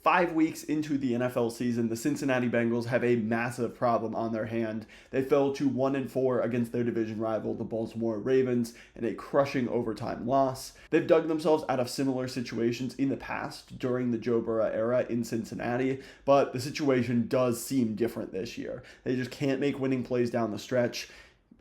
5 weeks into the NFL season, the Cincinnati Bengals have a massive problem on their hand. They fell to 1-4 against their division rival, the Baltimore Ravens, in a crushing overtime loss. They've dug themselves out of similar situations in the past during the Joe Burrow era in Cincinnati, but the situation does seem different this year. They just can't make winning plays down the stretch.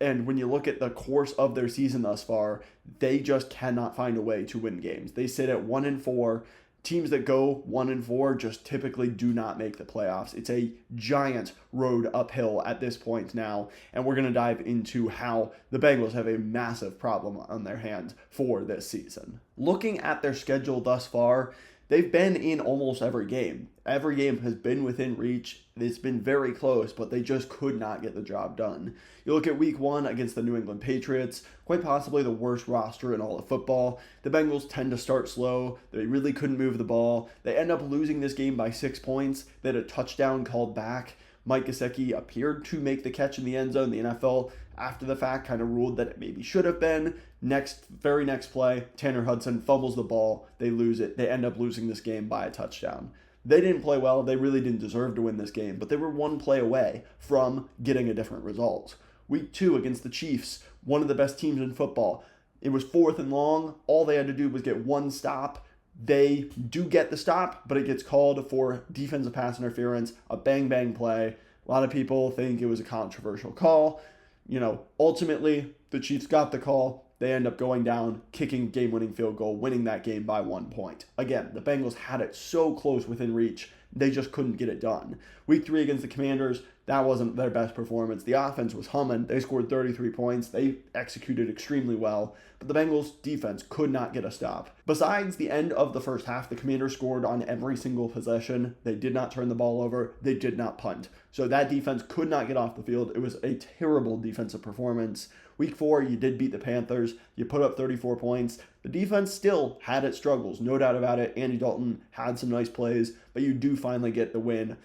And when you look at the course of their season thus far, they just cannot find a way to win games. They sit at 1-4. Teams that go 1-4 just typically do not make the playoffs. It's a giant road uphill at this point now, and we're going to dive into how the Bengals have a massive problem on their hands for this season. Looking at their schedule thus far, they've been in almost every game. Every game has been within reach. It's been very close, but they just could not get the job done. You look at week 1 against the New England Patriots, quite possibly the worst roster in all of football. The Bengals tend to start slow. They really couldn't move the ball. They end up losing this game by 6 points. They had a touchdown called back. Mike Gesicki appeared to make the catch in the end zone. The NFL, after the fact, kind of ruled that it maybe should have been. Very next play, Tanner Hudson fumbles the ball. They lose it. They end up losing this game by a touchdown. They didn't play well. They really didn't deserve to win this game, but they were one play away from getting a different result. Week 2 against the Chiefs, one of the best teams in football. It was 4th and long. All they had to do was get one stop. They do get the stop, but it gets called for defensive pass interference, a bang-bang play. A lot of people think it was a controversial call. Ultimately, the Chiefs got the call. They end up going down, kicking game-winning field goal, winning that game by 1 point. Again, the Bengals had it so close within reach, they just couldn't get it done. Week 3 against the Commanders, that wasn't their best performance. The offense was humming. They scored 33 points. They executed extremely well, but the Bengals' defense could not get a stop. Besides the end of the first half, the Commanders scored on every single possession. They did not turn the ball over. They did not punt. So that defense could not get off the field. It was a terrible defensive performance. Week 4, you did beat the Panthers. You put up 34 points. The defense still had its struggles, no doubt about it. Andy Dalton had some nice plays, but you do finally get the win.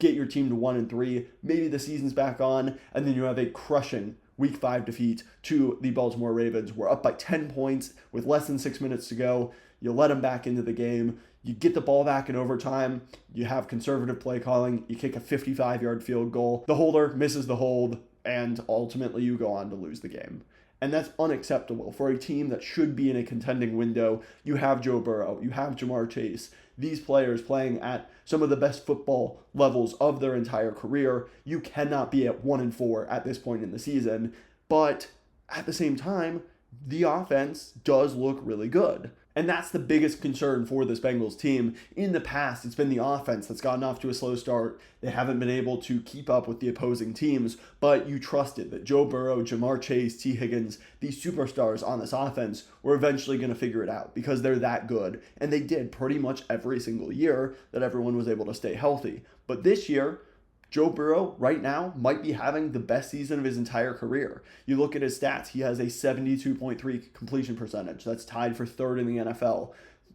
Get your team to 1-3. Maybe the season's back on, and then you have a crushing Week 5 defeat to the Baltimore Ravens. We're up by 10 points with less than 6 minutes to go. You let them back into the game. You get the ball back in overtime. You have conservative play calling. You kick a 55-yard field goal. The holder misses the hold, and ultimately you go on to lose the game. And that's unacceptable for a team that should be in a contending window. You have Joe Burrow. You have Jamar Chase. These players playing at some of the best football levels of their entire career. You cannot be at 1-4 at this point in the season. But at the same time, the offense does look really good. And that's the biggest concern for this Bengals team. In the past, it's been the offense that's gotten off to a slow start. They haven't been able to keep up with the opposing teams, but you trusted that Joe Burrow, Jamar Chase, Tee Higgins, these superstars on this offense were eventually going to figure it out because they're that good. And they did pretty much every single year that everyone was able to stay healthy. But this year, Joe Burrow, right now, might be having the best season of his entire career. You look at his stats, he has a 72.3 completion percentage. That's tied for 3rd in the NFL.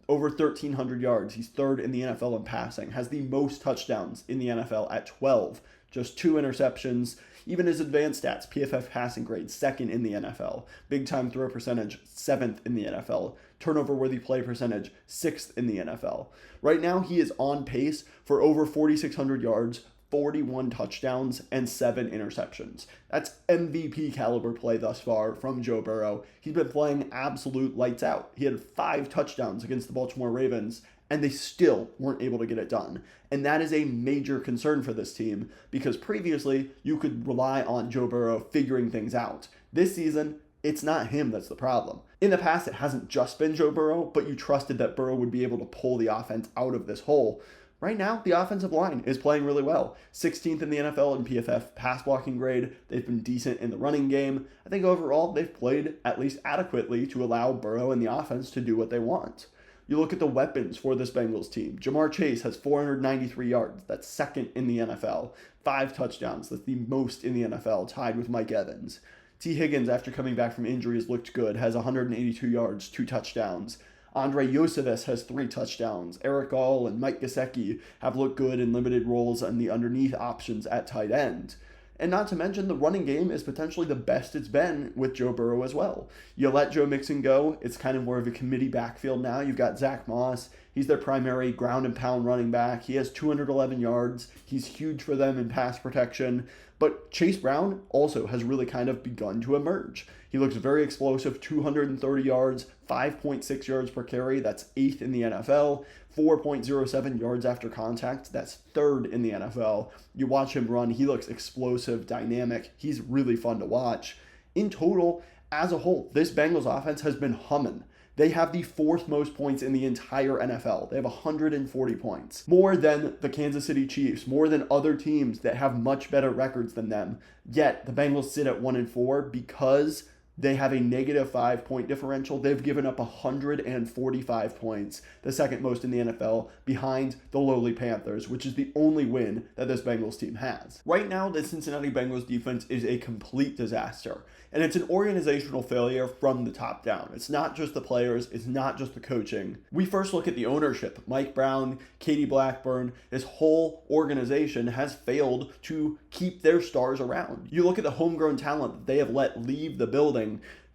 Over 1,300 yards. He's 3rd in the NFL in passing. Has the most touchdowns in the NFL at 12. Just 2 interceptions. Even his advanced stats, PFF passing grade, 2nd in the NFL. Big time throw percentage, 7th in the NFL. Turnover-worthy play percentage, 6th in the NFL. Right now, he is on pace for over 4,600 yards, 41 touchdowns, and 7 interceptions. That's MVP caliber play thus far from Joe Burrow. He's been playing absolute lights out. He had 5 touchdowns against the Baltimore Ravens, and they still weren't able to get it done. And that is a major concern for this team, because previously you could rely on Joe Burrow figuring things out. This season, it's not him that's the problem. In the past, it hasn't just been Joe Burrow, but you trusted that Burrow would be able to pull the offense out of this hole. Right now, the offensive line is playing really well. 16th in the NFL in PFF pass blocking grade. They've been decent in the running game. I think overall, they've played at least adequately to allow Burrow and the offense to do what they want. You look at the weapons for this Bengals team. Jamar Chase has 493 yards. That's 2nd in the NFL. 5 touchdowns. That's the most in the NFL, tied with Mike Evans. Tee Higgins, after coming back from injury, has looked good. Has 182 yards, 2 touchdowns. Andre Yosevich has 3 touchdowns. Eric All and Mike Gesicki have looked good in limited roles and the underneath options at tight end. And not to mention, the running game is potentially the best it's been with Joe Burrow as well. You let Joe Mixon go, it's kind of more of a committee backfield now. You've got Zach Moss, He's their primary ground and pound running back. He has 211 yards. He's huge for them in pass protection. But Chase Brown also has really kind of begun to emerge. He looks very explosive, 230 yards, 5.6 yards per carry. That's 8th in the NFL. 4.07 yards after contact. That's 3rd in the NFL. You watch him run. He looks explosive, dynamic. He's really fun to watch. In total, as a whole, this Bengals offense has been humming. They have the 4th most points in the entire NFL. They have 140 points. More than the Kansas City Chiefs, more than other teams that have much better records than them. Yet, the Bengals sit at 1-4 because they have a negative 5-point differential. They've given up 145 points, the 2nd most in the NFL, behind the lowly Panthers, which is the only win that this Bengals team has. Right now, the Cincinnati Bengals defense is a complete disaster, and it's an organizational failure from the top down. It's not just the players, it's not just the coaching. We first look at the ownership. Mike Brown, Katie Blackburn, this whole organization has failed to keep their stars around. You look at the homegrown talent that they have let leave the building.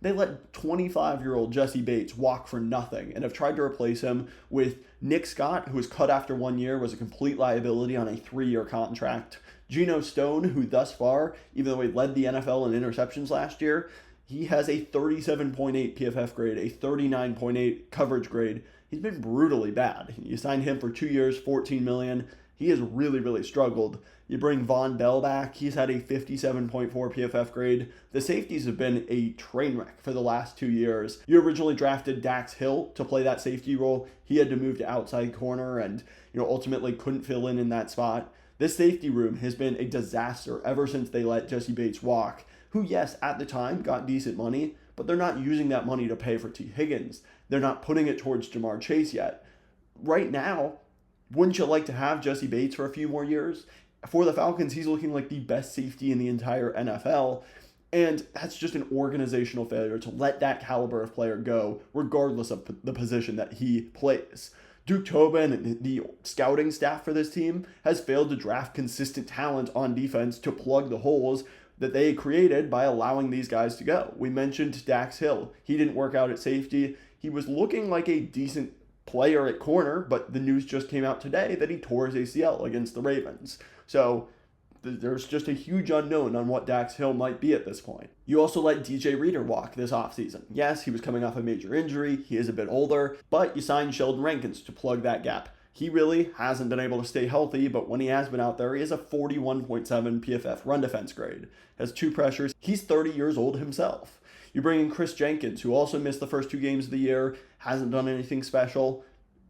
They let 25-year-old Jesse Bates walk for nothing and have tried to replace him with Nick Scott, who was cut after 1 year, was a complete liability on a 3-year contract. Geno Stone, who thus far, even though he led the NFL in interceptions last year, he has a 37.8 PFF grade, a 39.8 coverage grade. He's been brutally bad. You signed him for 2 years, $14 million. He has really, really struggled. You bring Von Bell back. He's had a 57.4 PFF grade. The safeties have been a train wreck for the last 2 years. You originally drafted Dax Hill to play that safety role. He had to move to outside corner and ultimately couldn't fill in that spot. This safety room has been a disaster ever since they let Jesse Bates walk, who, yes, at the time got decent money, but they're not using that money to pay for Tee Higgins. They're not putting it towards Jamar Chase yet. Right now, wouldn't you like to have Jesse Bates for a few more years? For the Falcons, he's looking like the best safety in the entire NFL, and that's just an organizational failure to let that caliber of player go, regardless of the position that he plays. Duke Tobin and the scouting staff for this team has failed to draft consistent talent on defense to plug the holes that they created by allowing these guys to go. We mentioned Dax Hill. He didn't work out at safety. He was looking like a decent player at corner, but the news just came out today that he tore his ACL against the Ravens. So there's just a huge unknown on what Dax Hill might be at this point. You also let DJ Reader walk this offseason. Yes, he was coming off a major injury. He is a bit older, but you signed Sheldon Rankins to plug that gap. He really hasn't been able to stay healthy, but when he has been out there, he has a 41.7 PFF run defense grade. Has 2 pressures. He's 30 years old himself. You bring in Chris Jenkins, who also missed the first 2 games of the year, hasn't done anything special.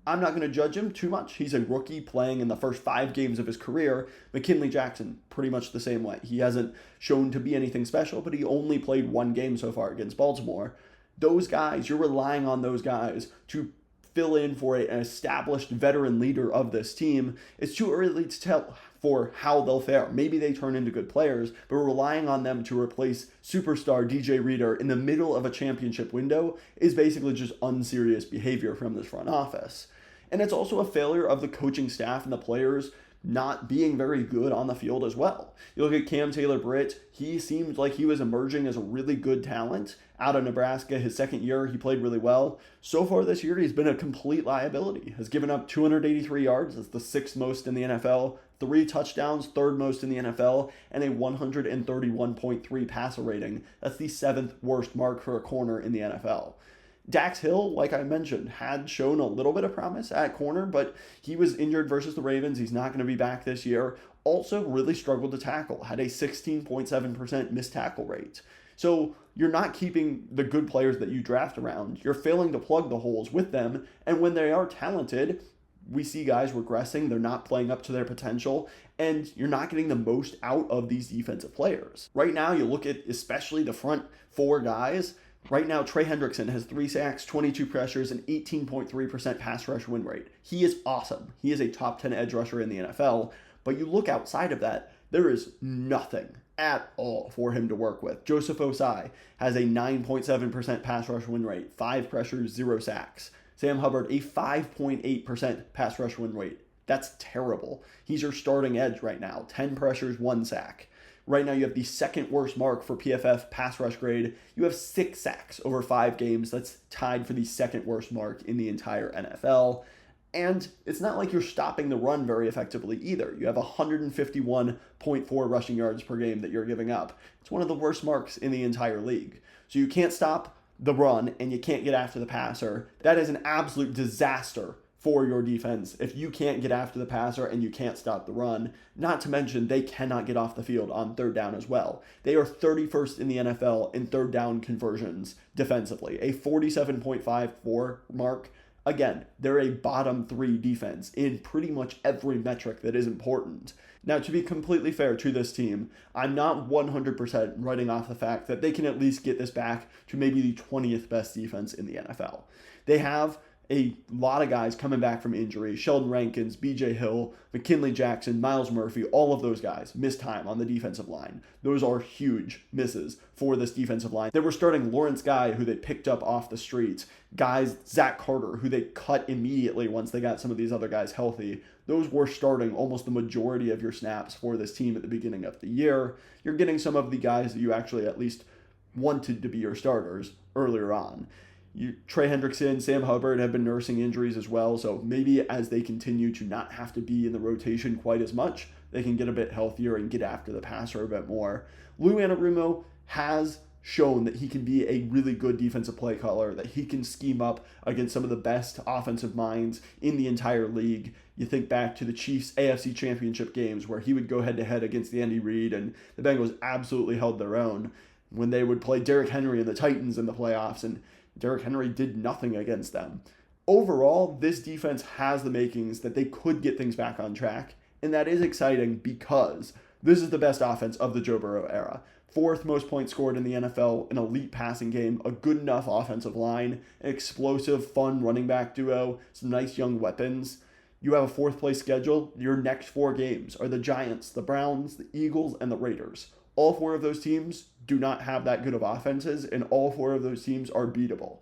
I'm not going to judge him too much. He's a rookie playing in the first 5 games of his career. McKinley Jackson, pretty much the same way. He hasn't shown to be anything special, but he only played 1 game so far against Baltimore. Those guys, you're relying on those guys to fill in for an established veteran leader of this team. It's too early to tell for how they'll fare. Maybe they turn into good players, but relying on them to replace superstar DJ Reader in the middle of a championship window is basically just unserious behavior from this front office. And it's also a failure of the coaching staff and the players not being very good on the field as well. You look at Cam Taylor-Britt, he seemed like he was emerging as a really good talent out of Nebraska. His 2nd year, he played really well. So far this year, he's been a complete liability. Has given up 283 yards, that's the 6th most in the NFL, 3 touchdowns, 3rd most in the NFL, and a 131.3 passer rating. That's the 7th worst mark for a corner in the NFL. Dax Hill, like I mentioned, had shown a little bit of promise at corner, but he was injured versus the Ravens. He's not going to be back this year. Also really struggled to tackle, had a 16.7% missed tackle rate. So you're not keeping the good players that you draft around. You're failing to plug the holes with them, and when they are talented, we see guys regressing. They're not playing up to their potential, and you're not getting the most out of these defensive players. Right now, you look at especially the front 4 guys. Right now, Trey Hendrickson has 3 sacks, 22 pressures, and 18.3% pass rush win rate. He is awesome. He is a top 10 edge rusher in the NFL, but you look outside of that, there is nothing at all for him to work with. Joseph Osai has a 9.7% pass rush win rate, 5 pressures, 0 sacks. Sam Hubbard, a 5.8% pass rush win rate. That's terrible. He's your starting edge right now, 10 pressures, 1 sack. Right now, you have the 2nd worst mark for PFF pass rush grade. You have 6 sacks over 5 games. That's tied for the 2nd worst mark in the entire NFL. And it's not like you're stopping the run very effectively either. You have 151.4 rushing yards per game that you're giving up. It's one of the worst marks in the entire league. So you can't stop the run and you can't get after the passer. That is an absolute disaster for your defense if you can't get after the passer and you can't stop the run. Not to mention, they cannot get off the field on third down as well. They are 31st in the NFL in third down conversions defensively, a 47.54 mark. Again, they're a bottom 3 defense in pretty much every metric that is important. Now, to be completely fair to this team, I'm not 100% writing off the fact that they can at least get this back to maybe the 20th best defense in the NFL. They have a lot of guys coming back from injury. Sheldon Rankins, BJ Hill, McKinley Jackson, Myles Murphy, all of those guys missed time on the defensive line. Those are huge misses for this defensive line. They were starting Lawrence Guy, who they picked up off the streets. Guys, Zach Carter, who they cut immediately once they got some of these other guys healthy. Those were starting almost the majority of your snaps for this team at the beginning of the year. You're getting some of the guys that you actually at least wanted to be your starters earlier on. Trey Hendrickson, Sam Hubbard have been nursing injuries as well, so maybe as they continue to not have to be in the rotation quite as much, they can get a bit healthier and get after the passer a bit more. Lou Anarumo has shown that he can be a really good defensive play caller, that he can scheme up against some of the best offensive minds in the entire league. You think back to the Chiefs AFC Championship games where he would go head-to-head against Andy Reid, and the Bengals absolutely held their own when they would play Derrick Henry and the Titans in the playoffs, and Derrick Henry did nothing against them. Overall, this defense has the makings that they could get things back on track, and that is exciting because this is the best offense of the Joe Burrow era. 4th most points scored in the NFL, an elite passing game, a good enough offensive line, an explosive, fun running back duo, some nice young weapons. You have a 4th place schedule. Your next 4 games are the Giants, the Browns, the Eagles, and the Raiders. All 4 of those teams do not have that good of offenses, and all 4 of those teams are beatable.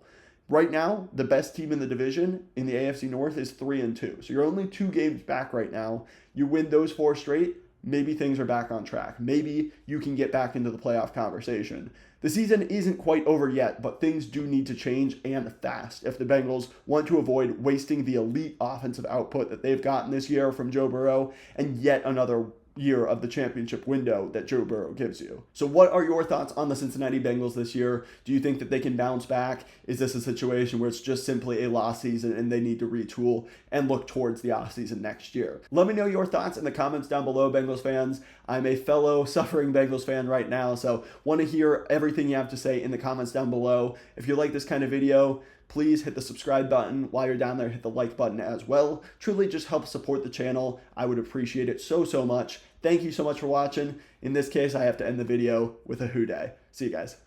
Right now, the best team in the division in the AFC North is 3-2. So you're only 2 games back right now. You win those 4 straight, maybe things are back on track. Maybe you can get back into the playoff conversation. The season isn't quite over yet, but things do need to change and fast if the Bengals want to avoid wasting the elite offensive output that they've gotten this year from Joe Burrow and yet another year of the championship window that Joe Burrow gives you. So what are your thoughts on the Cincinnati Bengals this year? Do you think that they can bounce back? Is this a situation where it's just simply a lost season and they need to retool and look towards the offseason next year? Let me know your thoughts in the comments down below, Bengals fans. I'm a fellow suffering Bengals fan right now, so want to hear everything you have to say in the comments down below. If you like this kind of video, please hit the subscribe button. While you're down there, hit the like button as well. Truly just help support the channel. I would appreciate it so much. Thank you so much for watching. In this case, I have to end the video with a who day. See you guys.